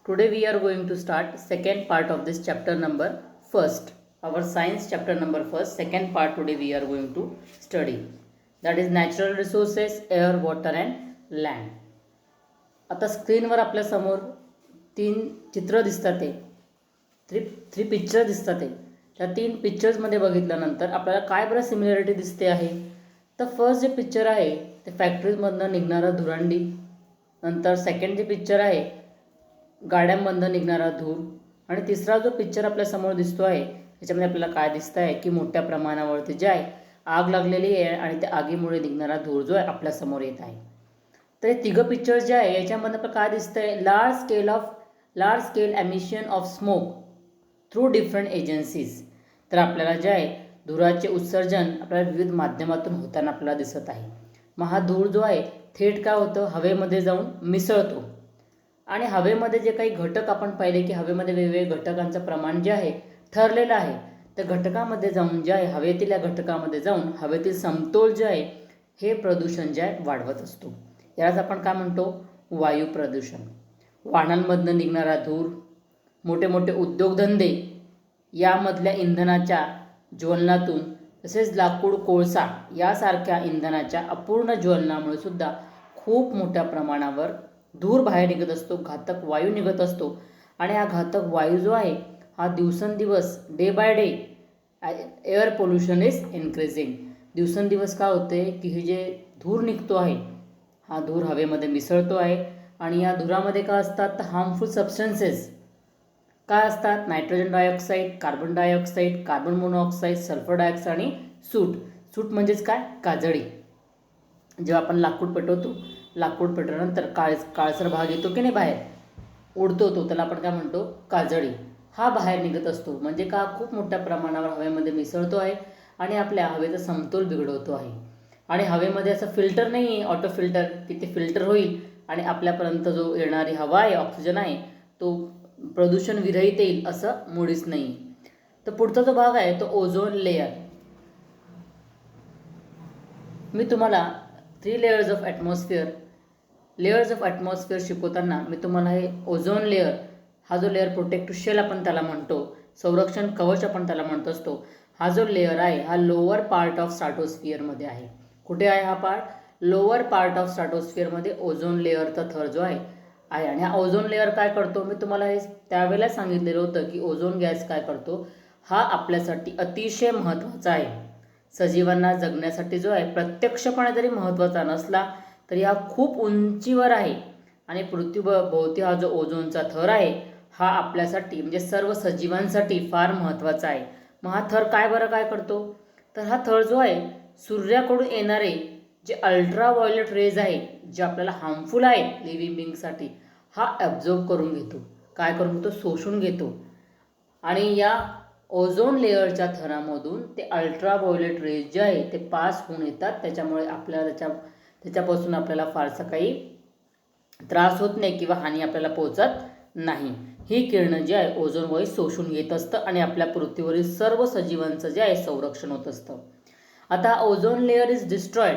Today we are going to start second part of this chapter number first. Our science chapter number first, second part today we are going to study. That is natural resources, air, water and land. आता स्क्रीनवर आपल्या समोर तीन चित्र दिसतात ते three picture दिसतात ते त्या तीन पिक्चर्समध्ये बघितल्यानंतर आपल्याला काय बरं सिमिलॅरिटी दिसते आहे. तर फर्स्ट जे पिक्चर आहे ते फॅक्टरीजमधनं निघणारा धुरांडी, नंतर सेकंड जे पिक्चर आहे गाड्यांमधनं निघणारा धूर, आणि तिसरा जो पिक्चर आपल्यासमोर दिसतो आहे त्याच्यामध्ये आपल्याला काय दिसतं आहे की मोठ्या प्रमाणावरती जे आहे आग लागलेली आहे आणि त्या आगीमुळे निघणारा धूर जो आहे आपल्यासमोर येत आहे. तर हे तिघं पिक्चर्स जे आहे याच्यामधनं आपल्याला काय दिसतं आहे, large scale emission of smoke through different agencies. तर आपल्याला जे आहे धुराचे उत्सर्जन आपल्याला विविध माध्यमातून होताना आपल्याला दिसत आहे. मग हा धूर जो आहे थेट काय होतं, हवेमध्ये जाऊन मिसळतो आणि हवेमध्ये जे काही घटक आपण पाहिले की हवेमध्ये वेगवेगळ्या घटकांचं प्रमाण जे आहे ठरलेलं आहे, त्या घटकामध्ये जाऊन जे आहे हवेतील या घटकामध्ये जाऊन हवेतील समतोल जे आहे हे प्रदूषण जे आहे वाढवत असतो. यालाच आपण काय म्हणतो, वायू प्रदूषण. वाहनांमधनं निघणारा धूर, मोठे मोठे उद्योगधंदे यामधल्या इंधनाच्या ज्वलनातून, तसेच लाकूड, कोळसा यासारख्या इंधनाच्या अपूर्ण ज्वलनामुळे सुद्धा खूप मोठ्या प्रमाणावर धूर बाहेर निघत असतो, घातक वायू निघत असतो. आणि हा घातक वायू जो आहे हा दिवसेंदिवस day by day air pollution is increasing. दिवसेंदिवस काय होते की हे जे धूर निघतो आहे हा धूर हवेमध्ये मिसळतो आहे आणि या धुरामध्ये काय असतात तर हार्मफुल सबस्टन्सेस काय असतात, nitrogen dioxide, carbon dioxide, carbon monoxide, sulphur dioxide आणि सूट म्हणजेच काय, काजळी. जेव्हा आपण लाकूड पेटवतो, लाकूड पेटवल्यानंतर काळसर भाग येतो की नाही बाहेर उडतो, तो त्याला आपण काय म्हणतो, काजळी. हा बाहेर निघत असतो म्हणजे का खूप मोठ्या प्रमाणावर हवेमध्ये मिसळतो आहे आणि आपल्या हवेचा समतोल बिघडवतो आहे. आणि हवेमध्ये असं फिल्टर नाही आहे, ऑटो फिल्टर, की ते फिल्टर होईल आणि आपल्यापर्यंत जो येणारी हवा आहे, ऑक्सिजन आहे, तो प्रदूषण विरहित येईल असं मुळीच नाही. तर पुढचा जो भाग आहे तो ओझोन लेयर. मी तुम्हाला 3 लेयर्स ऑफ ॲटमॉस्फिअर शिकवताना मी तुम्हाला हे ओझोन लेयर, हा जो लेयर प्रोटेक्टिव्ह शेल आपण त्याला म्हणतो, संरक्षण कवच आपण त्याला म्हणत असतो, हा जो लेयर आहे हा लोअर पार्ट ऑफ स्ट्रॅटोस्फिअरमध्ये आहे. कुठे आहे हा पार्ट, लोअर पार्ट ऑफ स्ट्रॅटोस्फिअरमध्ये ओझोन लेअरचा थर जो आहे. आणि हा ओझोन लेअर काय करतो, मी तुम्हाला हे त्यावेळेला सांगितलेलं होतं की ओझोन गॅस काय करतो, हा आपल्यासाठी अतिशय महत्त्वाचा आहे. सजीवांना जगण्यासाठी जो आहे प्रत्यक्षपणे जरी महत्त्वाचा नसला तरी हा खूप उंचीवर आहे आणि पृथ्वीभोवती हा जो ओझोनचा थर आहे हा आपल्यासाठी म्हणजे सर्व सजीवांसाठी फार महत्त्वाचा आहे. मग हा थर काय करतो, तर हा थर जो आहे सूर्याकडून येणारे जे अल्ट्राव्हायोलेट रेज आहे जे आपल्याला हार्मफुल आहेत लिव्हिंग बिंगसाठी, हा ॲब्झॉर्ब करून घेतो. काय करून घेतो, शोषून घेतो. आणि या ओझोन लेअरच्या थरामधून ते अल्ट्राव्हायोलेट रेज जे आहे ते पास होऊन येतात. त्याच्यामुळे आपल्याला त्याच्यापासून आपल्याला फारसा काही त्रास होत नाही किंवा हानी आपल्याला पोहोचत नाही. ही किरणं जी आहे ओझोन वायू शोषून घेत असतं आणि आपल्या पृथ्वीवरील सर्व सजीवांचं जे आहे संरक्षण होत असतं. आता ओझोन लेअर इज डिस्ट्रॉयड,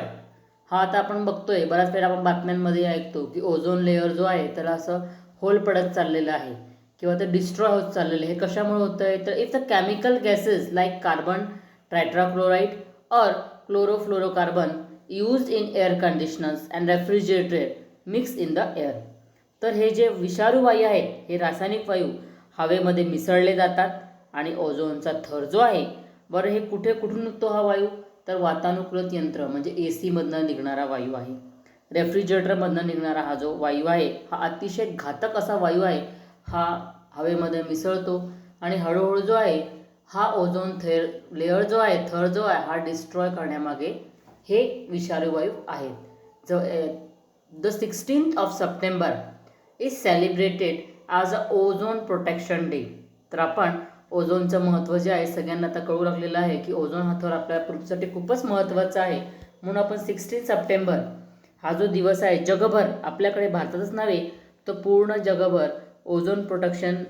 हा आता आपण बघतोय बऱ्याच वेळा आपण बातम्यांमध्ये ऐकतो की ओझोन लेअर जो आहे त्याला असं होल पडत चाललेलं आहे किंवा ते डिस्ट्रॉय होत चाललेलं आहे. हे कशामुळे होतं आहे, तर if the chemical gases like carbon tetrachloride और chlorofluorocarbon used in air conditioners and refrigerator mix in the air. तर हे जे विषारू वायू आहेत हे रासायनिक वायू हवेमध्ये मिसळले जातात आणि ओझोनचा थर जो आहे, बरं हे कुठून निघतो हा वायू, तर वातानुकूलित यंत्र म्हणजे AC मधनं निघणारा वायू आहे. रेफ्रिजरेटरमधनं निघणारा हा जो वायू आहे हा अतिशय घातक असा वायू आहे. हा हवेमध्ये मिसळतो आणि हळूहळू जो आहे हा ओझोन लेअर जो आहे, थर जो आहे हा डिस्ट्रॉय करण्यामागे हे विषारू वायू आहेत. जो the 16th of September is celebrated as a ozone protection day. तर आपण ओझोनचं महत्त्व जे आहे सगळ्यांना आता कळू लागलेलं आहे की ओझोन हा थर आपल्या पृथ्वीसाठी खूपच महत्त्वाचा आहे. म्हणून आपण 16 सप्टेंबर हा जो दिवस आहे जगभर, आपल्याकडे भारतातच नव्हे तर पूर्ण जगभर ओझोन प्रोटेक्शन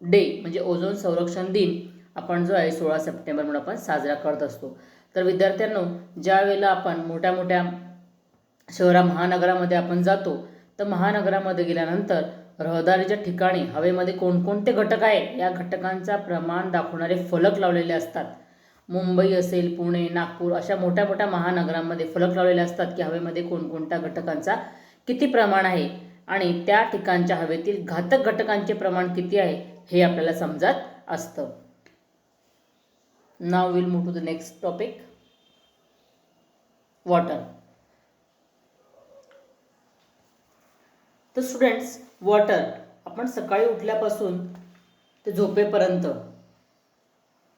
डे म्हणजे ओझोन संरक्षण दिन आपण जो आहे 16 सप्टेंबर म्हणून आपण साजरा करत असतो. तर विद्यार्थ्यांनो, ज्या वेळेला आपण मोठ्या मोठ्या महानगरामध्ये आपण जातो तर महानगरामध्ये गेल्यानंतर रहदारीच्या ठिकाणी हवेमध्ये कोणकोणते घटक आहे या घटकांचा प्रमाण दाखवणारे फलक लावलेले असतात. मुंबई असेल, पुणे, नागपूर अशा मोठ्या मोठ्या महानगरांमध्ये फलक लावलेले असतात की हवेमध्ये कोणकोणत्या घटकांचा किती प्रमाण आहे आणि त्या ठिकाणच्या हवेतील घातक घटकांचे प्रमाण किती आहे हे आपल्याला समजत असतं. Now will move to the next topic, water. तर स्टुडंट्स, वॉटर आपण सकाळी उठल्यापासून ते झोपेपर्यंत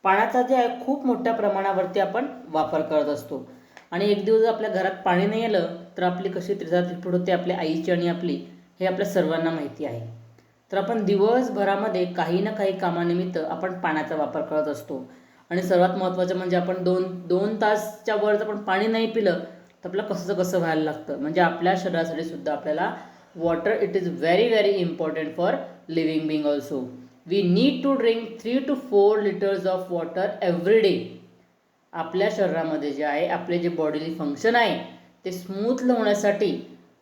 पाण्याचा जे आहे खूप मोठ्या प्रमाणावरती आपण वापर करत असतो. आणि एक दिवस आपल्या घरात पाणी नाही आलं तर आपली कशी त्रिपुट होते आपल्या आईची आणि आपली, हे आपल्या सर्वांना माहिती आहे. तर आपण दिवसभरामध्ये काही ना काही कामानिमित्त आपण पाण्याचा वापर करत असतो. आणि सर्वात महत्त्वाचं म्हणजे आपण दोन तासच्या वर जर आपण पाणी नाही पिलं तर आपल्याला कसं व्हायला लागतं. म्हणजे आपल्या शरीरासाठी सुद्धा आपल्याला water, it is very very important for living being also. We need to drink 3 to 4 liters of water every day. आपल्या शरीरामध्ये जे आहे आपले जे बॉडीली फंक्शन आहे ते स्मूथ होण्यासाठी,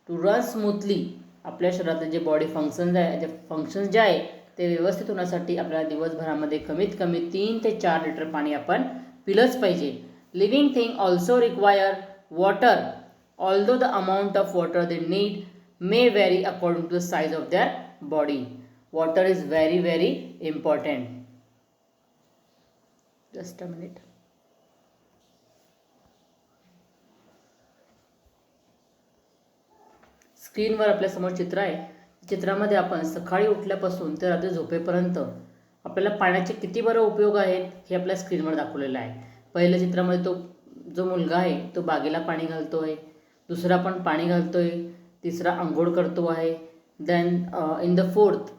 टू रन स्मूथली, आपल्या शरीरातले जे बॉडी फंक्शन्स जे आहे ते व्यवस्थित होण्यासाठी आपल्याला दिवसभरामध्ये कमीत कमी 3 ते 4 लिटर पाणी आपण पिलंच पाहिजे. Living thing also require water, although the amount of water they need may vary according to the size of their body. Water is very very important. Just a minute. स्क्रीनवर आपल्या समोर चित्र आहे. चित्रामध्ये आपण सकाळी उठल्यापासून ते रात्री झोपेपर्यंत आपल्याला पाण्याचे किती बरं उपयोग आहेत हे आपल्या स्क्रीनवर दाखवलेलं आहे. पहिल्या चित्रामध्ये तो जो मुलगा आहे तो बागेला पाणी घालतोय, दुसरा पण पाणी घालतोय, तिसरा आंघोळ करतो आहे. Then in the fourth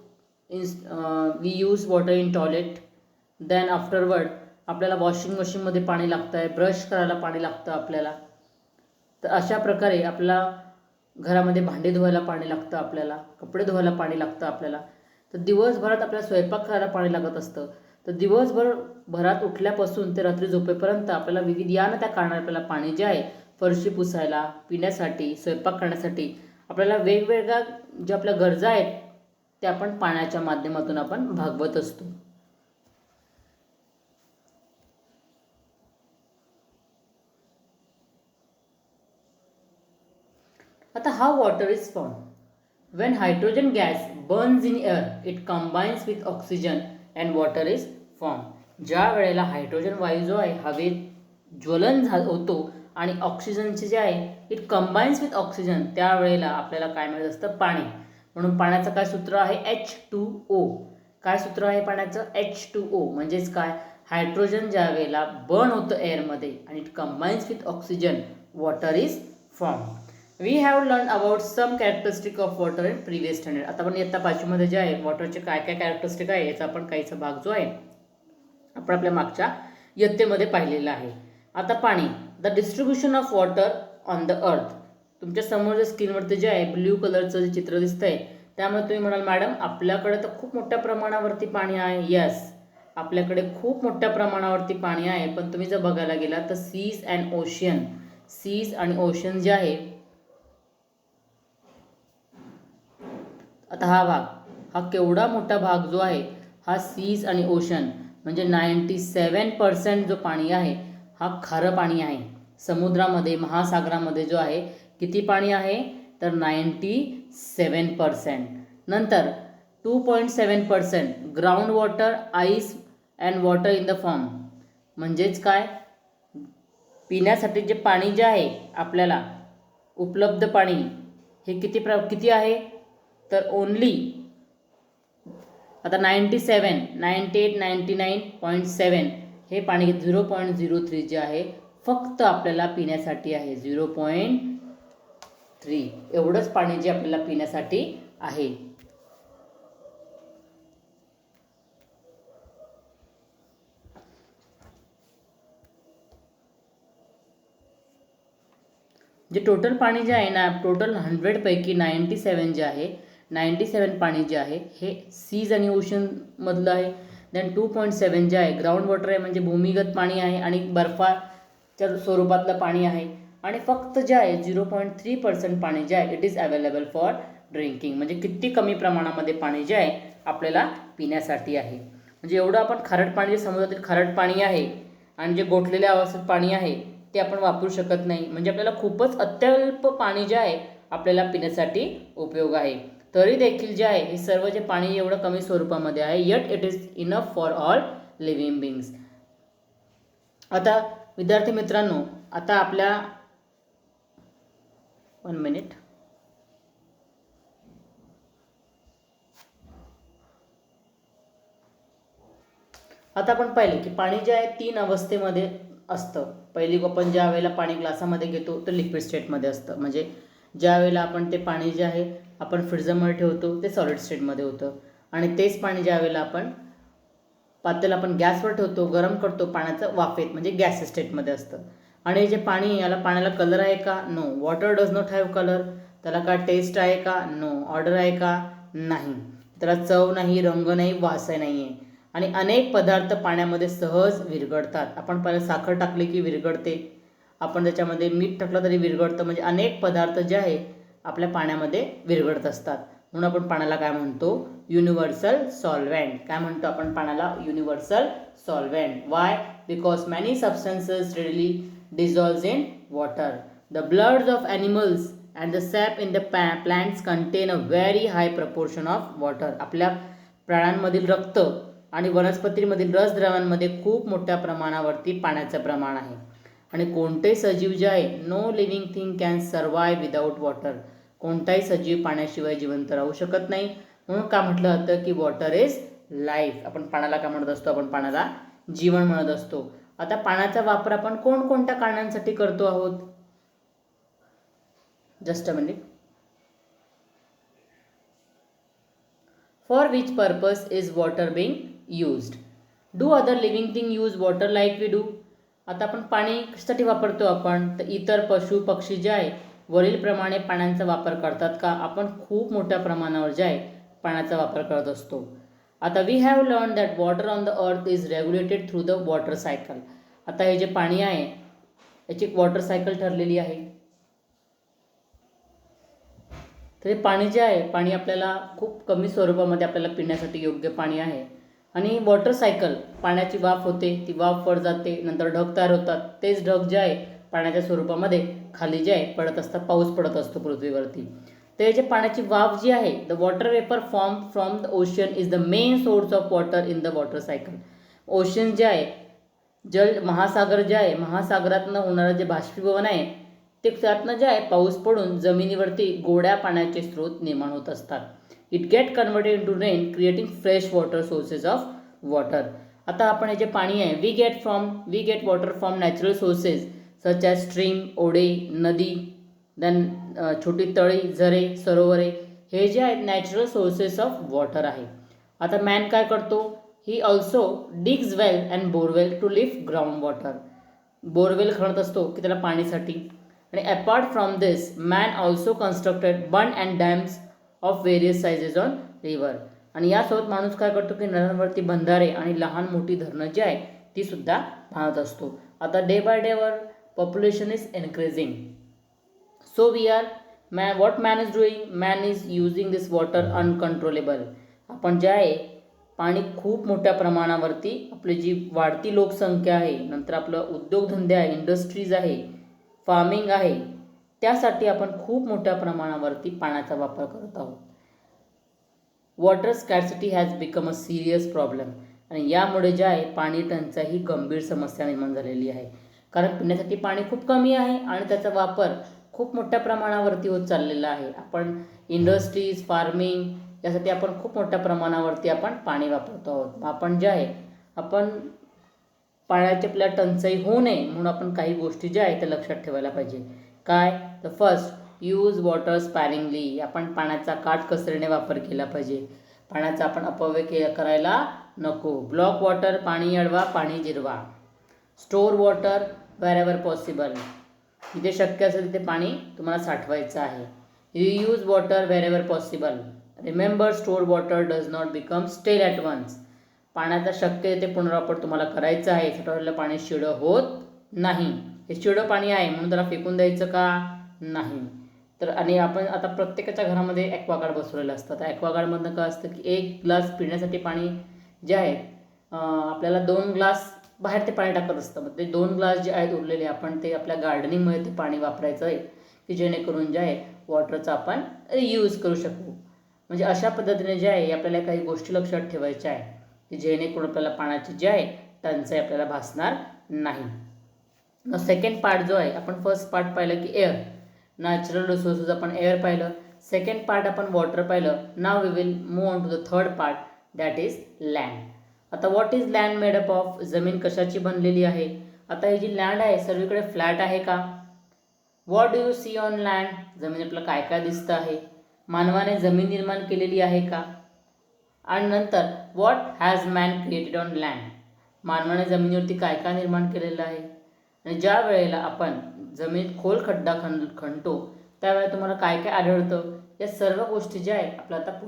we use water in toilet. Then afterward आपल्याला वॉशिंग मशीनमध्ये पाणी लागतं आहे, ब्रश करायला पाणी लागतं आपल्याला. तर अशा प्रकारे आपल्याला घरामध्ये भांडी धुवायला पाणी लागतं, आपल्याला कपडे धुवायला पाणी लागतं आपल्याला. तर दिवसभरात आपल्याला स्वयंपाक करायला पाणी लागत असतं. तर दिवसभरात उठल्यापासून ते रात्री झोपेपर्यंत आपल्याला विविध या ना त्या कारणाने आपल्याला पाणी जे आहे फरशी पुसायला, पिण्यासाठी, स्वयंपाक करण्यासाठी आपल्याला वेगवेगळ्या ज्या आपल्या गरजा आहेत त्या आपण पाण्याच्या माध्यमातून आपण भागवत असतो. आता how water is form. When hydrogen gas Burns in air it combines with oxygen and water is form. ज्या वेळेला हायड्रोजन वायू जो आहे हवेत ज्वलन होतो आणि ऑक्सिजनचे जे आहे इट कंबाइन्स विथ ऑक्सिजन, त्यावेळेला आपल्याला काय मिळत असतं, पाणी. म्हणून पाण्याचं काय सूत्र आहे, H2O. काय सूत्र आहे पाण्याचं, H2O. म्हणजेच काय, हायड्रोजन ज्या वेळेला बर्न होतं एअरमध्ये आणि it combines with oxygen, water is form. We have learn about some characteristic of water in previous standard. आता आपण इयत्ता 5वीमध्ये जे आहे वॉटरचे काय काय कॅरेक्टरिस्टिक आहे याचा आपण काहीचा भाग जो आहे आपण आपल्या मागच्या इयत्तेमध्ये पाहिलेला आहे. आता पाणी, the distribution of water on the अर्थ. तुमच्या समोर जे स्क्रीनवरती जे आहे ब्ल्यू कलरचं जे चित्र दिसतंय त्यामुळे तुम्ही म्हणाल मॅडम आपल्याकडे तर खूप मोठ्या प्रमाणावरती पाणी आहे. यस, आपल्याकडे खूप मोठ्या प्रमाणावरती पाणी आहे. पण तुम्ही जर बघायला गेला तर सीज अँड ओशियन, सीज आणि ओशन जे आहे, आता हा भाग, हा केवढा मोठा भाग जो आहे हा सीज आणि ओशन म्हणजे 97% जो पाणी आहे हा खारं पाणी आहे. समुद्रामध्ये, महासागरामध्ये जो आहे किती पाणी आहे तर 97%. नंतर 2.7% ground water, ice and water in the form. म्हणजेच काय, पिण्यासाठी जे पाणी जे आहे आपल्याला उपलब्ध पाणी हे किती आहे तर ओनली, आता 97, 98, 99.7 हे पाणी 0.03 जे आहे फक्त आपल्याला पिण्यासाठी आहे. 0.3 एवढंच पाणी जे आपल्याला पिण्यासाठी आहे. जे टोटल पाणी जे आहे ना, टोटल 100 पैकी 97 जे आहे, 97 पाणी जे आहे हे सीज आणि ओशन मधलं आहे. देन 2.7 जे आहे ग्राउंड वॉटर आहे, म्हणजे भूमिगत पाणी आहे आणि बर्फाच्या स्वरूपातलं पाणी आहे. आणि फक्त जे आहे 0.3% पाणी जे आहे it is available for drinking, म्हणजे किती कमी प्रमाणामध्ये पाणी जे आहे आपल्याला पिण्यासाठी आहे. म्हणजे एवढं आपण खारट पाणी, जे समुद्रातील खारट पाणी आहे आणि जे गोठलेल्या अवस्थेत पाणी आहे ते आपण वापरू शकत नाही. म्हणजे आपल्याला खूपच अत्यल्प पाणी जे आहे आपल्याला पिण्यासाठी उपयोग आहे. तरी देखील जे आहे हे सर्व जे पाणी एवढं कमी स्वरूपामध्ये आहे, eight it is enough for all living बिंग्स. आता विद्यार्थी मित्रांनो, आता आपल्या 1 मिनिट. आता आपण पाहिले की पाणी जे आहे 3 अवस्थेमध्ये असतं. पहिली आपण ज्या वेळेला पाणी ग्लासामध्ये घेतो तर लिक्विड स्टेटमध्ये असतं. म्हणजे ज्या वेळेला आपण ते पाणी जे आहे आपण फ्रीजरमध्ये ठेवतो ते सॉलिड स्टेटमध्ये होतं. आणि तेच पाणी ज्या वेळेला आपण पातेलं आपण गॅसवर ठेवतो, गरम करतो पाण्याचं वाफेत, म्हणजे गॅस स्टेटमध्ये असतं. आणि हे जे पाणी, याला पाण्याला कलर आहे का? No. Water does not have colour. त्याला का टेस्ट आहे का? नो. ऑर्डर आहे का? नाही. त्याला चव नाही, रंग नाही, वास नाही आहे. आणि अनेक पदार्थ पाण्यामध्ये सहज विरघळतात. आपण पहिलं साखर टाकली की विरघळते, आपण त्याच्यामध्ये मीठ टाकलं तरी विरघळतं. म्हणजे अनेक पदार्थ जे आहे आपल्या पाण्यामध्ये विरघळत असतात. म्हणून आपण पाण्याला काय म्हणतो? Universal solvent. काय म्हणतो आपण पाण्याला? Universal solvent. Y? Because many substances readily dissolves in water. The bloods of animals and the SAP in the plants contain a very high proportion of water. आपल्या प्राण्यांमधील रक्त आणि वनस्पतींमधील रसद्रव्यांमध्ये खूप मोठ्या प्रमाणावरती पाण्याचं प्रमाण आहे. आणि कोणतेही सजीव जे आहे, no living thing can survive without water. कोणताही सजीव पाण्याशिवाय जिवंत राहू शकत नाही. म्हणून काय म्हटलं जातं की वॉटर इज लाईफ. आपण पाण्याला काय म्हणत असतो? आपण पाण्याला जीवन म्हणत असतो. आता पाण्याचा वापर आपण कोणकोणत्या कारणांसाठी करतो आहोत? Just a minute. For which purpose is water being used? Do other living thing use water like we do? आता आपण पाणी कशासाठी वापरतो? आपण तर इतर पशु पक्षी जे आहे वरीलप्रमाणे पाण्याचा वापर करतात का? आपण खूप मोठ्या प्रमाणावर जे आहे पाण्याचा वापर करत असतो. आता we have learn that water on the earth is regulated through the water cycle. आता हे जे पाणी आहे याची एक वॉटर सायकल ठरलेली आहे. तर हे पाणी जे आहे, पाणी आपल्याला खूप कमी स्वरूपामध्ये आपल्याला पिण्यासाठी योग्य पाणी आहे. आणि वॉटर सायकल, पाण्याची वाफ होते, ती वाफ वर जाते, नंतर ढग तयार होतात. तेच ढग जे आहे पाण्याच्या स्वरूपामध्ये खाली जे आहे पडत असतात, पाऊस पडत असतो पृथ्वीवरती. ते जे पाण्याची वाफ जी आहे, the water vapour form from the ocean is the main source of water in the water cycle. Ocean जे आहे, महासागर जे आहे, महासागरातनं होणारं जे बाष्पीभवन आहे ते त्यातनं जे आहे पाऊस पडून जमिनीवरती गोड्या पाण्याचे स्रोत निर्माण होत असतात. It get converted into rain creating fresh water sources of water. आता आपण हे जे पाणी आहे we get water from natural sources such as stream, ओढे, नदी, देन छोटी तळी, झरे, सरोवरे. हे जे आहेत नॅचरल सोर्सेस ऑफ वॉटर आहे. आता मॅन काय करतो? He also digs well and borewell to lift ground water. Borewell खणत असतो की त्याला पाणीसाठी. आणि apart from this man also constructed bund and dams of various sizes on river. आणि यासोबत माणूस काय करतो की नद्यांवरती बंधारे आणि लहान मोठी धरणं जी आहे ती सुद्धा बांधत असतो. आता day by day our population is increasing. So we are what man is doing? Man is using this water uncontrollable. आपण जे आहे पाणी खूप मोठ्या प्रमाणावरती, आपली जी वाढती लोकसंख्या आहे, नंतर आपलं उद्योगधंदे आहे, इंडस्ट्रीज आहे, फार्मिंग आहे, त्यासाठी आपण खूप मोठ्या प्रमाणावरती पाण्याचा वापर करत आहोत. Water scarcity has become a serious problem. आणि यामुळे जे आहे पाणी टंचाई ही गंभीर समस्या निर्माण झालेली आहे. कारण पिण्यासाठी पाणी खूप कमी आहे आणि त्याचा वापर खूप मोठ्या प्रमाणावरती होत चाललेला आहे. आपण इंडस्ट्रीज, फार्मिंग यासाठी आपण खूप मोठ्या प्रमाणावरती आपण पाणी वापरतो आहोत. आपण जे आहे आपण पाण्याची आपल्या टंचाई होऊ नये म्हणून आपण काही गोष्टी ज्या आहेत त्या लक्षात ठेवायला पाहिजे. काय? तर फर्स्ट, यूज वॉटर स्पॅरिंगली. आपण पाण्याचा काटकसरीने वापर केला पाहिजे. पाण्याचा आपण अपव्यय करायला नको. ब्लॉक वॉटर, पाणी अडवा, पाणी जिरवा. Store water wherever possible. जिथे शक्य असेल तिथे पाणी तुम्हाला साठवायचं आहे. Reuse water wherever possible. Remember store water does not become stale at once. पाण्याचा शक्य ते पुनर्वापर तुम्हाला करायचा आहे. साठवलेलं पाणी शिळं होत नाही. हे शिळं पाणी आहे म्हणून त्याला फेकून द्यायचं का? नाही. तर आणि आपण आता प्रत्येकाच्या घरामध्ये ॲक्वागार्ड बसवलेलं असतं. तर ॲक्वागार्डमधनं काय असतं की 1 ग्लास पिण्यासाठी पाणी जे आहे आपल्याला 2 ग्लास बाहेर ते पाणी टाकत असतं. मग ते 2 ग्लास जे आहेत उरलेले आपण ते आपल्या गार्डनिंगमध्ये ते पाणी वापरायचं आहे की जेणेकरून जे आहे वॉटरचा आपण रियूज करू शकू. म्हणजे अशा पद्धतीने जे आहे आपल्याला काही गोष्टी लक्षात ठेवायच्या आहे की जेणेकरून आपल्याला पाण्याची जी आहे टंचाई आपल्याला भासणार नाही. सेकंड पार्ट जो आहे आपण फर्स्ट पार्ट पाहिलं की एअर, नॅचरल रिसोर्सेस आपण एअर पाहिलं. सेकंड पार्ट आपण वॉटर पाहिलं. Now we will move on to the third part that is land. आता what is land made up of, जमीन कशाची बनलेली आहे. आता ही जी लँड आहे सर्वीकडे फ्लॅट आहे का. What do you see on land, जमीन आपल्याला काय काय दिसतं आहे. मानवाने जमीन निर्माण केलेली आहे का. आणि नंतर what has man created on land, मानवाने जमिनीवरती काय काय निर्माण केलेलं आहे. आणि ज्या वेळेला आपण जमिनीत खोल खड्डा खणतो त्यावेळेला तुम्हाला काय काय आढळतं. या सर्व गोष्टी ज्या आहेत आपल्याला आता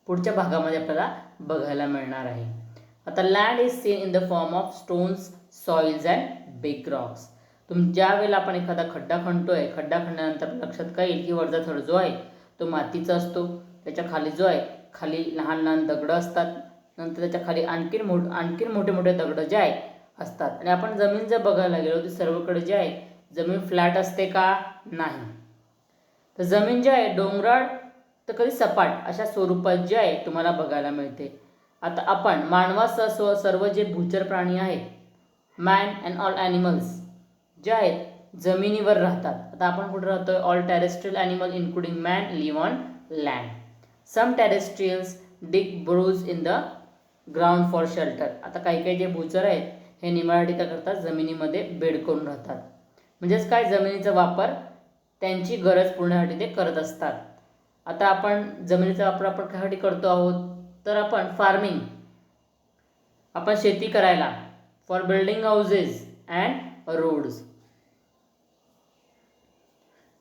पुढच्या भागामध्ये आपल्याला बघायला मिळणार आहे. आता land is seen in the form of stones, soils and big Roxx. ज्या वेळेला आपण एखादा खड्डा खणतोय, खड्डा खणल्यानंतर लक्षात काय येईल की वरचा थर जो आहे तो मातीचा असतो. त्याच्या खाली जो आहे खाली लहान लहान दगडं असतात. नंतर त्याच्या खाली आणखीन मोठे मोठे दगडं जे आहे असतात. आणि आपण जमीन जर बघायला गेलो तर सर्वकडे जे आहे जमीन फ्लॅट असते का, नाही. तर जमीन जी आहे डोंगराळ तर कधी सपाट अशा स्वरूपात जे आहे तुम्हाला बघायला मिळते. आता आपण मानवासह सर्व जे भूचर प्राणी आहेत, मॅन अँड ऑल ॲनिमल्स जे आहेत जमिनीवर राहतात. आता आपण कुठे राहतोय, all terrestrial animal including man live on land. Some terrestrials dig burrows in the ground for shelter. आता काही काही जे भूचर आहेत हे निवाऱ्यासाठी काय करतात, जमिनीमध्ये बेड करून राहतात. म्हणजेच काय, जमिनीचा वापर त्यांची गरज पूर्णसाठी ते करत असतात. आता आपण जमिनीचा वापर आपण कशासाठी करतो आहोत, तर आपण फार्मिंग, आपण शेती करायला, for building houses and roads.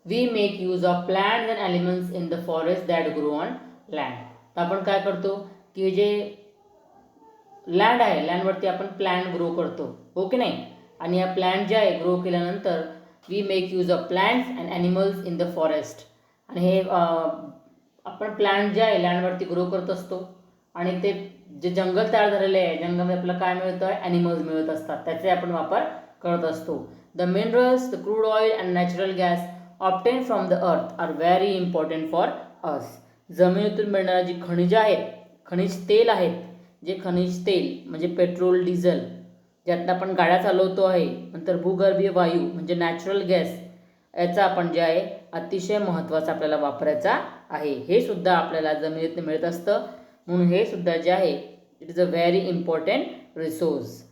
We make use of plants and animals in the forest that grow on land. तर आपण काय करतो की जे लँड आहे लँडवरती आपण प्लांट ग्रो करतो, हो की नाही. आणि या प्लांट जे आहे ग्रो केल्यानंतर we make use of plants and animals in the forest. आणि हे आपण प्लांट जे आहे लँडवरती ग्रो करत असतो. आणि ते जे जंगल तयार झालेले आहे जंगलामध्ये आपल्याला काय मिळतं आहे, ॲनिमल्स मिळत असतात, त्याचे आपण वापर करत असतो. The minerals, the crude oil and natural gas obtain from the earth are very important for us. जमिनीतून मिळणारी जी खनिजे आहेत, खनिज तेल आहेत, जे खनिज तेल म्हणजे पेट्रोल, डिझेल ज्यातनं आपण गाड्या चालवतो आहे. नंतर भूगर्भीय वायू म्हणजे नॅचरल गॅस, याचा आपण जे आहे अतिशय महत्त्वाचा आपल्याला वापरायचा आहे. हे सुद्धा आपल्याला जमिनीतून मिळत असतं. म्हणून हे सुद्धा जे आहे it is a very important resource.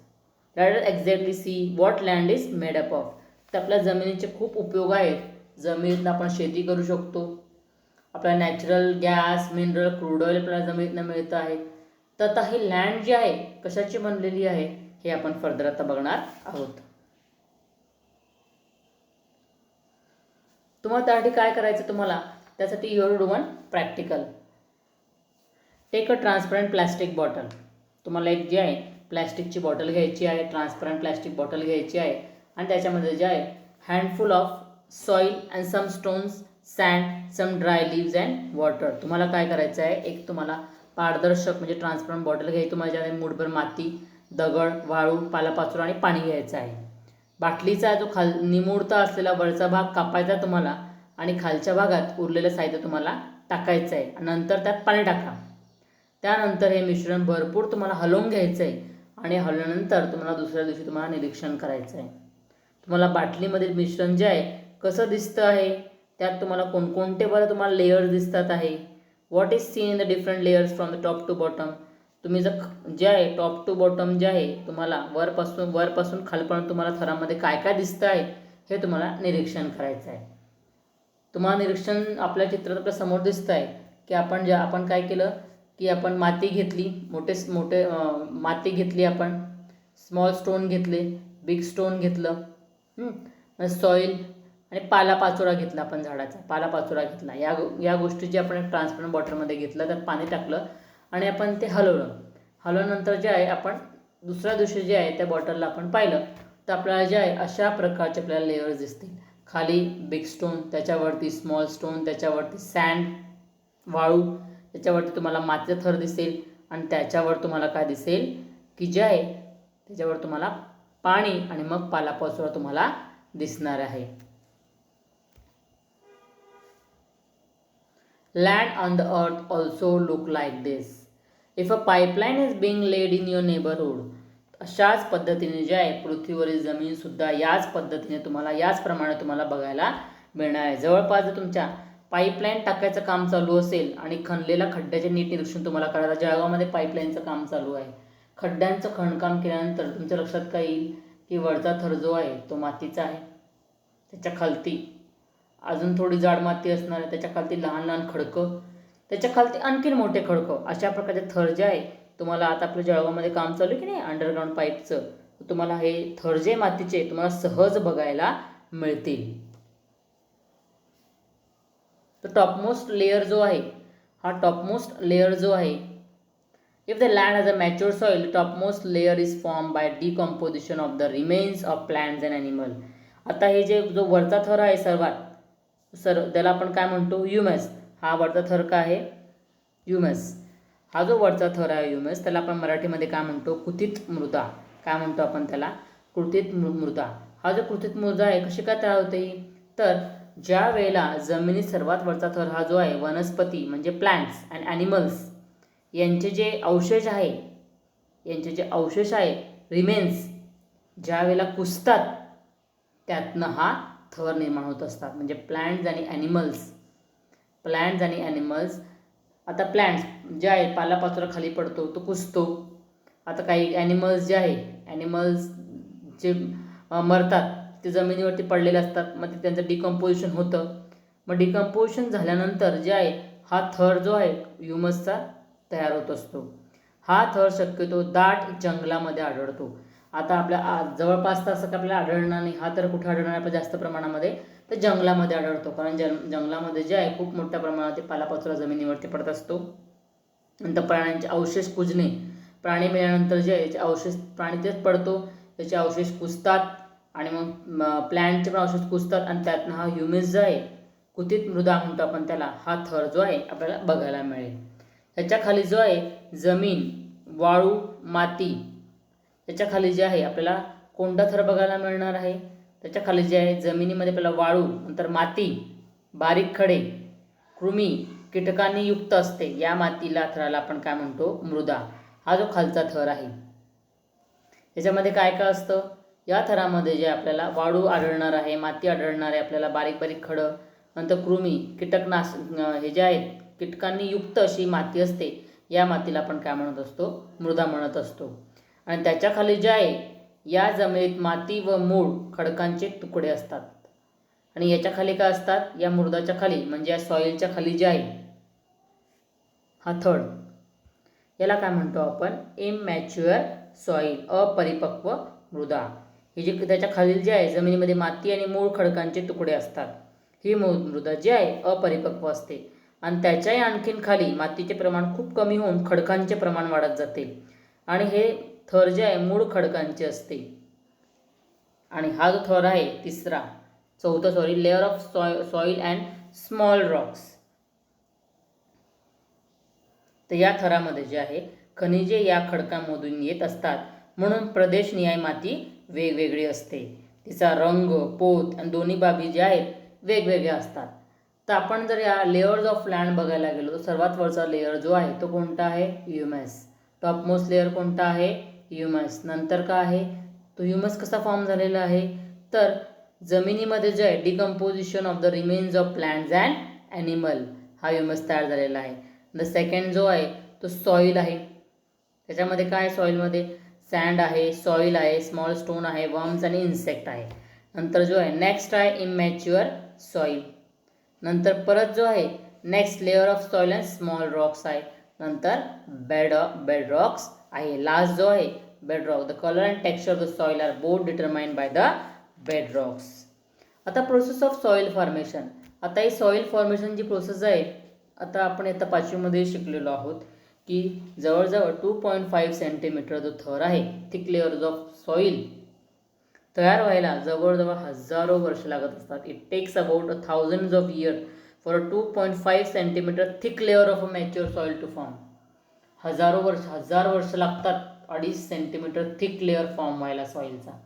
Let us exactly see what land is made up of. तर आपल्या जमिनीचे खूप उपयोग आहेत. जमिनीतनं आपण शेती करू शकतो. आपल्याला natural gas, mineral, crude oil आपल्याला जमिनीतनं मिळतं आहे. तर आता ही लँड जी आहे कशाची बनलेली आहे हे आपण फर्दर आता बघणार आहोत. तुम्हाला त्यासाठी काय करायचं, तुम्हाला त्यासाठी you have to do one practical. Take a transparent plastic bottle. तुम्हाला एक जे आहे प्लॅस्टिकची बॉटल घ्यायची आहे, ट्रान्सपरंट प्लॅस्टिक बॉटल घ्यायची आहे. आणि त्याच्यामध्ये जे आहे handful of soil and some stones, sand, some dry leaves and water. तुम्हाला काय करायचं आहे, एक तुम्हाला पारदर्शक म्हणजे ट्रान्सपरंट बॉटल घ्यायची. तुम्हाला ज्यामध्ये मूठभर माती, दगड, वाळू, पालापाचोळा आणि पाणी घ्यायचं आहे. बाटलीचा जो निमुळता असलेला वरचा भाग कापायचा तुम्हाला आणि खालच्या भागात उरलेलं साहित्य तुम्हाला टाकायचं आहे. नंतर त्यात पाणी टाका. त्यानंतर हे मिश्रण भरपूर तुम्हाला हलवून घ्यायचं आहे. आणि हलवल्यानंतर तुम्हाला दुसऱ्या दिवशी तुम्हाला निरीक्षण करायचं आहे. तुम्हाला बाटलीमधील मिश्रण जे आहे कसं दिसतं आहे, त्यात तुम्हाला कोणकोणते बरं तुम्हाला लेयर्स दिसतात आहे. What is seen in the different layers from the top to bottom. तुम्ही जर जे आहे टॉप टू बॉटम जे आहे तुम्हाला वरपासून खालपर्यंत तुम्हाला थरामध्ये काय काय दिसतं आहे हे तुम्हाला निरीक्षण करायचं आहे. तुम्हाला निरीक्षण आपल्या चित्रात आपल्या समोर दिसतं आहे की आपण काय केलं की आपण माती घेतली, मोठे माती घेतली, आपण स्मॉल स्टोन घेतले, बिग स्टोन घेतलं, सॉईल आणि पालापाचोळा घेतला. आपण झाडाचा पालापाचोळा घेतला. या गोष्टी जे आपण ट्रान्सपरंट बॉटलमध्ये घेतलं, त्यात पाणी टाकलं आणि आपण ते हलवल्यानंतर जे आहे आपण दुसऱ्या दिवशी जे आहे त्या बॉटलला आपण पाहिलं तर आपल्याला जे आहे अशा प्रकारचे आपल्याला लेयर्स दिसतील. खाली बिग स्टोन, त्याच्यावरती स्मॉल स्टोन, त्याच्यावरती सँड वाळू, त्याच्यावरती तुम्हाला मातीचा थर दिसेल आणि त्याच्यावर तुम्हाला काय दिसेल की जे आहे त्याच्यावर तुम्हाला पाणी आणि मग पालापाचोळा तुम्हाला दिसणार आहे. Land on the earth also look like this. If a pipeline is being laid in your neighborhood, अशाच पद्धतीने जे आहे पृथ्वीवरील जमीन सुद्धा याच पद्धतीने तुम्हाला याचप्रमाणे तुम्हाला बघायला मिळणार आहे. जवळपास जर तुमच्या पाईपलाईन टाकायचं काम चालू असेल आणि खणलेल्या खड्ड्याचे नीट निरीक्षण तुम्हाला करायचं. जळगावमध्ये पाईपलाईनचं काम चालू आहे. खड्ड्यांचं खणकाम केल्यानंतर तुमच्या लक्षात काय येईल की वरचा थर जो आहे तो मातीचा आहे, त्याच्या खालती अजून थोडी जाड माती असणार आहे, त्याच्या खालती लहान लहान खडकं, त्याच्या खालती आणखीन मोठे खडकं, अशा प्रकारचे थर जे आहे तुम्हाला आता आपल्या जळगावमध्ये काम चालू आहे की नाही अंडरग्राऊंड पाईपचं, तुम्हाला हे थर जे मातीचे तुम्हाला सहज बघायला मिळतील. तर टॉपमोस्ट लेयर जो आहे हा टॉपमोस्ट लेयर जो आहे, if the land has a mature soil, topmost layer is form by decomposition of the remains of plants and animal. आता हे जो वरचा थर आहे सर्वात त्याला आपण काय म्हणतो ह्युमस. हा वरचा थर काय आहे ह्युमस. हा जो वरचा थर आहे ह्युमस त्याला आपण मराठीमध्ये काय म्हणतो कुथित मृदा. काय म्हणतो आपण त्याला कुथित मृदा. हा जो कुथित मृदा आहे कशी काय तयार होते तर ज्या वेळेला जमिनीत सर्वात वरचा थर हा जो आहे वनस्पती म्हणजे प्लांट्स अँड ॲनिमल्स यांचे जे अवशेष आहे रिमेन्स ज्या वेळेला कुसतात त्यातनं हा थर निर्माण होत असतात. म्हणजे प्लांट्स आणि ॲनिमल्स आता प्लांट्स जे आहे पालापाचोळा खाली पडतो तो कुसतो. आता काही ॲनिमल्स जे आहे ॲनिमल्स जे मरतात ते जमिनीवरती पडलेले असतात, मग ते त्यांचं डिकम्पोजिशन होतं. मग डिकम्पोजिशन झाल्यानंतर जे आहे हा थर जो आहे ह्युमसचा तयार होत असतो. हा थर शक्यतो दाट जंगलामध्ये आढळतो. आता आपल्या जवळपास तर असं काय आपल्याला आढळणार नाही. हा तर कुठे आढळणार आपल्या जास्त प्रमाणामध्ये तर जंगलामध्ये आढळतो, कारण जंगलामध्ये जे आहे खूप मोठ्या प्रमाणात पालापाचोळा जमिनीवरती पडत असतो. नंतर प्राण्यांचे अवशेष कुजणे, प्राणी मेल्यानंतर जे आहे अवशेष प्राणी तेच पडतो, त्याचे अवशेष कुजतात आणि मग प्लॅन्टचे पण अवशेष कुजतात आणि त्यातनं हा ह्युमस जो आहे कुथित मृदा म्हणतो आपण त्याला, हा थर जो आहे आपल्याला बघायला मिळेल. त्याच्या खाली जो आहे जमीन, वाळू, माती, त्याच्या खाली जे आहे आपल्याला कोणता थर बघायला मिळणार आहे. त्याच्या खाली जे आहे जमिनीमध्ये आपल्याला वाळू, नंतर माती, बारीक खडे, कृमी, कीटकांनी युक्त असते. या मातीला थराला आपण काय म्हणतो मृदा. हा जो खालचा थर आहे याच्यामध्ये काय काय असतं या थरामध्ये जे आपल्याला वाळू आढळणार आहे, माती आढळणार आहे, आपल्याला बारीक बारीक खडं, नंतर कृमी, हे जे आहेत कीटकांनी युक्त अशी माती असते. या मातीला आपण काय म्हणत असतो मृदा म्हणत असतो. आणि त्याच्या खाली जे आहे या जमिनीत माती व मूळ खडकांचे तुकडे असतात. आणि याच्या खाली काय असतात या मृदाच्या खाली म्हणजे या सॉईलच्या खाली जे आहे हा थर्ड याला काय म्हणतो आपण इमॅच्युअर सॉईल, अपरिपक्व मृदा. ही जी त्याच्या खालील जे आहे जमिनीमध्ये माती आणि मूळ खडकांचे तुकडे असतात. ही मृदा जी आहे अपरिपक्व असते आणि त्याच्याही आणखीन खाली मातीचे प्रमाण खूप कमी होऊन खडकांचे प्रमाण वाढत जाते आणि हे थर जे आहे मूळ खडकांचे असते. आणि हा जो थर आहे चौथा layer of soil and small Roxx. तर या थरामध्ये जे आहे खनिजे या खडकांमधून येत असतात, म्हणून प्रदेशनिहाय माती वेगवेगळी असते. तिचा रंग, पोत आणि दोन्ही बाबी ज्या आहेत वेगवेगळ्या असतात. तर आपण जर या लेअर्स ऑफ लँड बघायला गेलो तर सर्वात वरचा लेअर जो आहे तो कोणता आहे ह्युमस. टॉपमोस्ट लेअर कोणता आहे ह्युमस. नंतर काय आहे तो ह्युमस कसा फॉर्म झालेला आहे तर जमिनीमध्ये जे आहे decomposition of the remains of plants and animal हा ह्युमस तयार झालेला आहे. द सेकंड जो आहे तो सॉईल आहे. त्याच्यामध्ये काय सॉईलमध्ये सँड आहे, सॉईल आहे, स्मॉल स्टोन आहे, वर्म्स आणि इन्सेक्ट आहे. नंतर जो आहे नेक्स्ट आहे इमॅच्युअर सॉईल. नंतर परत जो आहे next layer of soil and small rocks आहे. नंतर बेड रॉक्स आहे. लास्ट जो आहे bedrock. The colour and texture of the soil are both determined by the bedrocks. आता प्रोसेस ऑफ सॉईल फॉर्मेशन. आता ही सॉईल फॉर्मेशन जी प्रोसेस आहे आता आपण आता 5वीमध्ये शिकलेलो आहोत की जवळजवळ 2.5 सेंटीमीटर जो थर आहे थिक लेअर्स ऑफ सॉईल तयार व्हायला जवळजवळ हजारो वर्ष लागत असतात. It takes about 1000s of year for a 2.5 centimetre thick layer of a mature soil to form. हजार वर्ष लागतात 2.5 सेंटीमीटर थिक लेअर फॉर्म व्हायला सॉईलचा.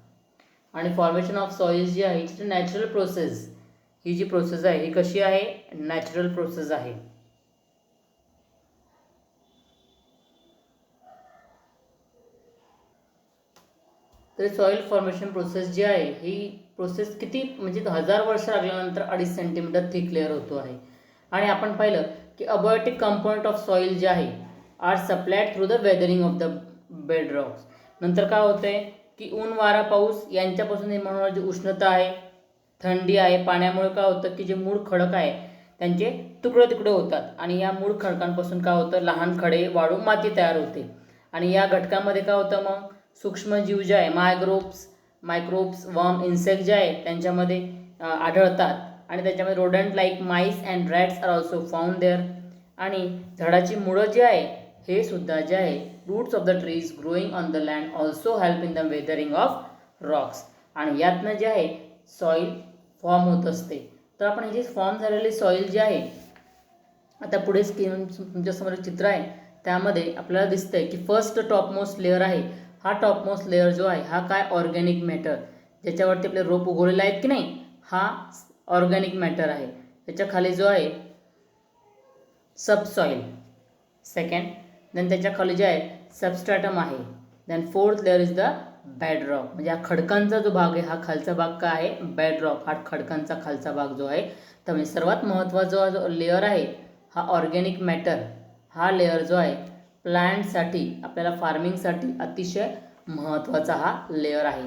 आणि फॉर्मेशन ऑफ सॉइल्स जी आहे इट्स नॅचरल प्रोसेस. ही जी प्रोसेस आहे ही कशी आहे? नॅचरल प्रोसेस आहे. तर सॉइल फॉर्मेशन प्रोसेस जी आहे ही प्रोसेस किती म्हणजे 1000 वर्ष लागल्यानंतर 2.5 सेंटीमीटर थिक लेअर होतो आहे. आणि आपण पाहिलं की अबायोटिक कंपोनंट ऑफ सॉइल जे आहे are supplied through the weathering of the bed rocks. नंतर काय होतंय की ऊन वारा पाऊस यांच्यापासून निर्माण होणारी जी उष्णता आहे, थंडी आहे, पाण्यामुळे काय होतं की जे मूळ खडक आहे त्यांचे तुकडे तुकडे होतात आणि या मूळ खडकांपासून काय होतं लहान खडे वाढून माती तयार होते. आणि या घटकामध्ये काय होतं मग सूक्ष्मजीव जे आहे मायक्रोब्स वर्म इन्सेक्ट जे आहे त्यांच्यामध्ये आढळतात. आणि त्याच्यामध्ये rodent like mice and rats are also found there. आणि झाडाची मुळं जी आहे हे सुद्धा जे आहे roots of the trees growing on the land also help in the weathering of rocks. आणि यातनं जे आहे सॉईल फॉर्म होत असते. तर आपण हे जे फॉर्म झालेली सॉईल जी आहे आता पुढे स्क्रीन तुमच्यासमोर चित्र आहे त्यामध्ये आपल्याला दिसतंय की फर्स्ट टॉपमोस्ट लेअर आहे. हा टॉपमोस्ट लेअर जो आहे हा काय ऑर्गॅनिक मॅटर ज्याच्यावरती आपले रोप उगवलेले आहेत की नाही हा ऑर्गॅनिक मॅटर आहे. त्याच्या खाली जो आहे सबसॉईल. सेकंड देन त्याच्या खाली जे आहे सबस्ट्रॅटम आहे. Then fourth layer is the bedrock. म्हणजे हा खडकांचा जो भाग आहे हा खालचा भाग काय आहे बेडरॉक. हा खडकांचा खालचा भाग जो आहे तर म्हणजे सर्वात महत्त्वाचा जो लेअर आहे हा ऑर्गॅनिक मॅटर. हा लेअर जो आहे प्लांटसाठी आपल्याला फार्मिंगसाठी अतिशय महत्त्वाचा हा लेअर आहे.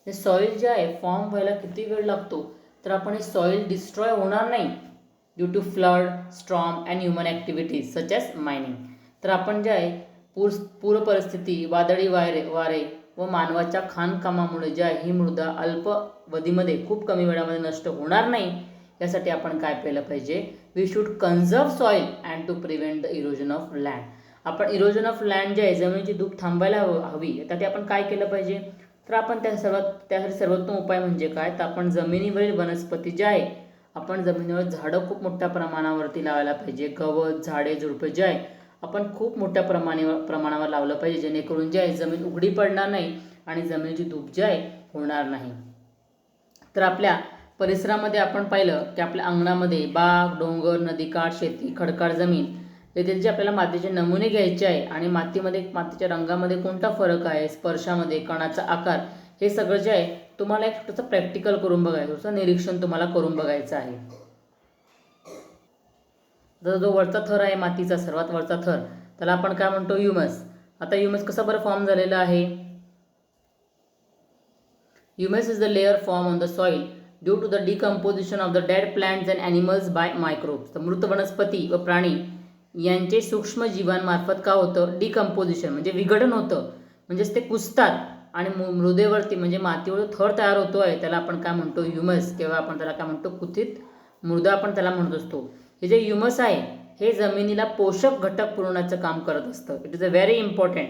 हे सॉईल जे आहे फॉर्म व्हायला किती वेळ लागतो तर आपण हे सॉईल डिस्ट्रॉय होणार नाही due to flood storm and human activities such as mining. तर आपण जे आहे पूर परिस्थिती वादळी वारे व मानवाच्या खाणकामामुळे जे आहे ही मृदा अल्पावधीमध्ये खूप कमी वेळामध्ये नष्ट होणार नाही यासाठी आपण काय केलं पाहिजे we should conserve soil and to prevent the erosion of land. आपण इरोजन ऑफ लँड जे आहे जमिनीची धूप थांबायला हवी त्यासाठी आपण काय केलं पाहिजे तर आपण त्यासाठी सर्वोत्तम उपाय म्हणजे काय तर आपण जमिनीवरील वनस्पती जे आहे आपण जमिनीवर झाडं खूप मोठ्या प्रमाणावरती लावायला पाहिजे. गवत झाडे झुडपं जे आहे आपण खूप मोठ्या प्रमाणावर लावलं पाहिजे जेणेकरून जे आहे जमीन उघडी पडणार नाही आणि जमिनीची धूप जी आहे होणार नाही. तर आपल्या परिसरामध्ये आपण पाहिलं की आपल्या अंगणामध्ये बाग डोंगर नदीकाठ शेती खडकाळ जमीन येथील जे आपल्याला मातीचे नमुने घ्यायचे आहे आणि मातीच्या रंगामध्ये कोणता फरक आहे स्पर्शामध्ये कणाचा आकार हे सगळं जे आहे तुम्हाला एक छोटंसं प्रॅक्टिकल करून बघायचं थोडंसं निरीक्षण तुम्हाला करून बघायचं आहे. जर जो वरचा थर आहे मातीचा सर्वात वरचा थर त्याला आपण काय म्हणतो ह्युमस. आता ह्युमस कसा बरं फॉर्म झालेला आहे humus is the layer form on the soil due to the decomposition of the dead plants and animals by microbes. तर मृत वनस्पती व प्राणी यांचे सूक्ष्म जीवांमार्फत काय होतं डिकम्पोजिशन म्हणजे विघटन होतं म्हणजेच ते कुजतात आणि मृदेवरती म्हणजे मातीवर थर तयार होतो आहे त्याला आपण काय म्हणतो ह्युमस किंवा आपण त्याला काय म्हणतो कुथित मृदा आपण त्याला म्हणत असतो. हे जे ह्युमस आहे हे जमिनीला पोषक घटक पुरवण्याचं काम करत असतं. It is a very important.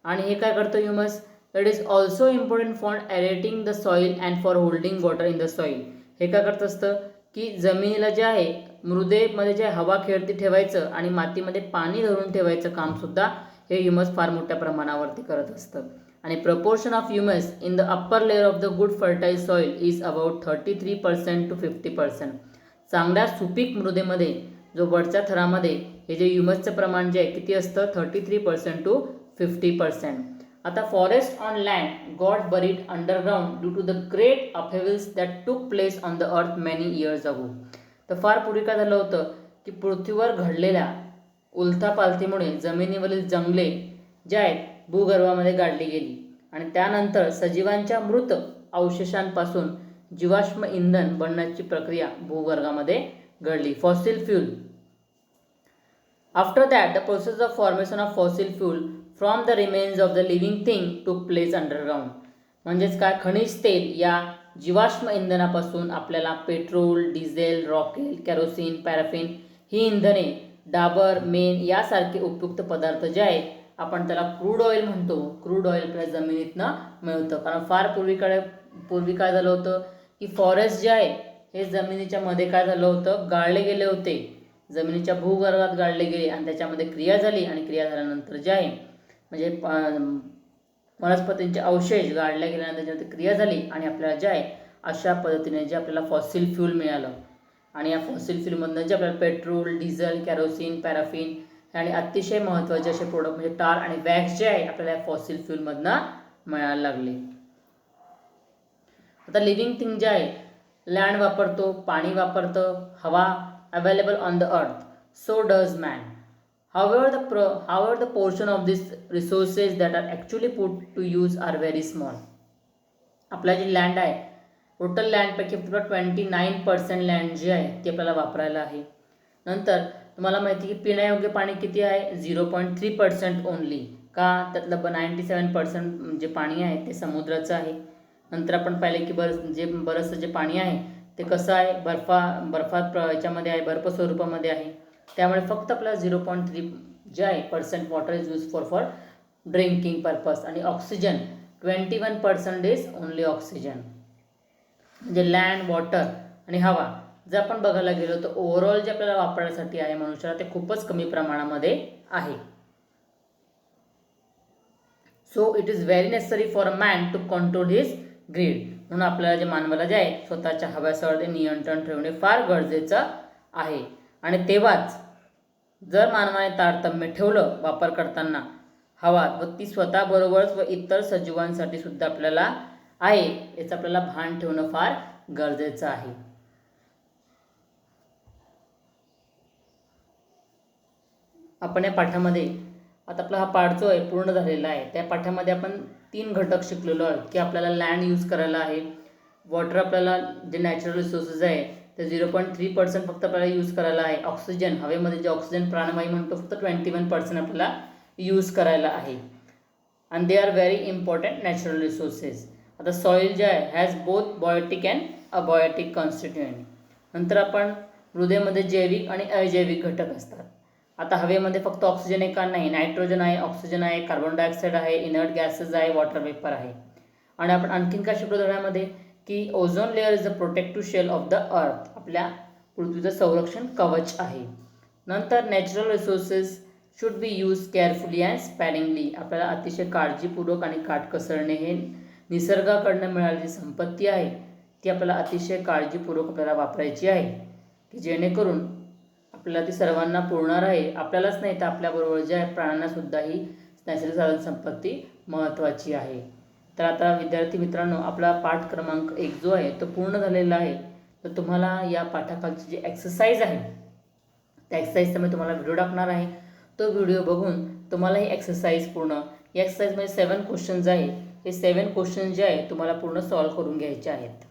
आणि हे काय करतं humus it is also important for aerating the soil and for holding water in the soil. हे काय करत असतं की जमिनीला जे आहे मृदेमध्ये जे हवा खेळती ठेवायचं आणि मातीमध्ये पाणी धरून ठेवायचं कामसुद्धा हे ह्युमस फार मोठ्या प्रमाणावरती करत असतं. आणि proportion of humus in the upper layer of the good fertile soil is about 33% to 50%. चांगल्या सुपीक मृदेमध्ये जो वरच्या थरामध्ये हे जे ह्युमसचं प्रमाण जे आहे किती असतं 33% to 50%. आता forest on land got buried underground due to the great upheavals that took place on the earth many years ago. तर फार पूर्वी काय झालं होतं की पृथ्वीवर घडलेल्या उलथापालथीमुळे जमिनीवरील जंगले जे आहेत भूगर्भामध्ये गाडली गेली आणि त्यानंतर सजीवांच्या मृत अवशेषांपासून जीवाश्म इंधन बनण्याची प्रक्रिया भूगर्भामध्ये घडली fossil fuel. After that the process of formation of fossil fuel from the remains of the living thing टूक प्लेस अंडरग्राउंड. म्हणजेच काय खनिज तेल या जीवाश्म इंधनापासून आपल्याला पेट्रोल डिझेल रॉकेल कॅरोसिन पॅराफिन ही इंधने डाबर, मेण यासारखे उपयुक्त पदार्थ जे आहे आपण त्याला क्रूड ऑइल म्हणतो. क्रूड ऑइल आपल्या जमिनीतनं मिळतं. कारण फार पूर्वी काय झालं होतं की फॉरेस्ट जे आहे हे जमिनीच्या मध्ये काय झालं होतं, गाळले गेले होते, जमिनीच्या भूगर्भात गाळले गेले आणि त्याच्यामध्ये क्रिया झाली आणि क्रिया झाल्यानंतर जे आहे म्हणजे वनस्पतींचे अवशेष गाळल्या गेल्यानंतर त्याच्यामध्ये क्रिया झाली आणि आपल्याला जे आहे अशा पद्धतीने जे आपल्याला फॉसिल फ्यूल मिळालं. आणि या फॉसिल फ्यूलमधनं जे आपल्याला पेट्रोल, डिझेल, कॅरोसिन, पॅराफिन आणि अतिशय महत्त्वाचे असे प्रोडक्ट म्हणजे टार आणि वॅक्स जे आहे आपल्याला या फॉसिल फ्यूलमधनं मिळायला लागले. आता लिव्हिंग थिंग जे आहे लँड वापरतो, पाणी वापरतं, हवा अवेलेबल ऑन द अर्थ, so does man. However, the portion of these resources that are actually put to use are very small. आपला जी लँड आहे टोटल लँडपैकी फक्त 29% लँड जे आहे ते आपल्याला वापरायला आहे. नंतर तुम्हाला माहिती की पिण्यायोग्य पाणी किती आहे 0.3% ओनली. का त्यातलं 97% जे पाणी आहे ते समुद्राचं आहे. नंतर आपण पाहिलं की बरंचसं जे पाणी आहे ते कसं आहे बर्फात याच्यामध्ये आहे, बर्फ स्वरूपामध्ये आहे. त्यामुळे फक्त आपल्याला 0.3 जे आहे percent water is use for drinking purpose. आणि ऑक्सिजन 21% इज ओनली ऑक्सिजन. म्हणजे लँड, वॉटर आणि हवा जर आपण बघायला गेलो तर ओव्हरऑल जे आपल्याला वापरण्यासाठी आहे मनुष्याला ते खूपच कमी प्रमाणामध्ये आहे. So it is very necessary for a man to control his greed. म्हणून आपल्याला जे मानवाला जे आहे स्वतःच्या हव्यासवर नियंत्रण ठेवणे फार गरजेचं आहे. आणि तेव्हाच जर मानवाने तारतम्य ठेवलं वापर करताना हवा व ती स्वतःबरोबरच व इतर सजीवांसाठी सुद्धा आपल्याला आहे याचं आपल्याला भान ठेवणं फार गरजेचं आहे. आपण या पाठामध्ये आता आपला हा पाठ जो आहे पूर्ण झालेला आहे. त्या पाठामध्ये आपण 3 घटक शिकलेलो आहोत की आपल्याला लँड यूज करायला आहे, वॉटर आपल्याला जे नॅचरल रिसोर्सेस आहे ते 0.3% फक्त आपल्याला यूज करायला आहे, ऑक्सिजन हवेमध्ये जे ऑक्सिजन प्राणवायू म्हणतो फक्त 21% आपल्याला यूज करायला आहे. आणि they are very important natural resources. आता सॉईल जे आहे has both biotic and abiotic constituent. नंतर आपण मृदेमध्ये जैविक आणि अजैविक घटक असतात. आता हवेमध्ये फक्त ऑक्सिजन आहे का, नाही, नायट्रोजन आहे, ऑक्सिजन आहे, कार्बन डायऑक्साईड आहे, इनर्ट गॅसेस आहे, वॉटर वेपर आहे. आणि आपण आणखीन काय शिकलो धड्यामध्ये की ozone layer is the protective shell of the earth, आपल्या पृथ्वीचं संरक्षण कवच आहे. नंतर natural resources should be use carefully and sparingly. आपल्याला अतिशय काळजीपूर्वक आणि काटकसरने हे निसर्गाकडनं मिळालेली संपत्ती आहे ती आपल्याला अतिशय काळजीपूर्वक आपल्याला वापरायची आहे की जेणेकरून आपल्याला ती सर्वांना पुरणार आहे. आपल्यालाच नाही तर आपल्याबरोबर जे आहे प्राण्यांनासुद्धा ही नैसर्गिक साधन संपत्ती महत्त्वाची आहे. तर आता विद्यार्थी मित्रांनो आपला पाठ क्रमांक 1 जो आहे तो पूर्ण झालेला आहे. तर तुम्हाला या पाठाखालची जी एक्सरसाइज आहे त्या एक्सरसाइजचा मी तुम्हाला व्हिडिओ टाकणार आहे. तो व्हिडिओ बघून तुम्हाला ही एक्सरसाइज पूर्ण या एक्सरसाइजमध्ये 7 क्वेश्चन्स आहे. हे 7 क्वेश्चन जे आहे तुम्हाला पूर्ण सॉल्व्ह करून घ्यायचे आहेत.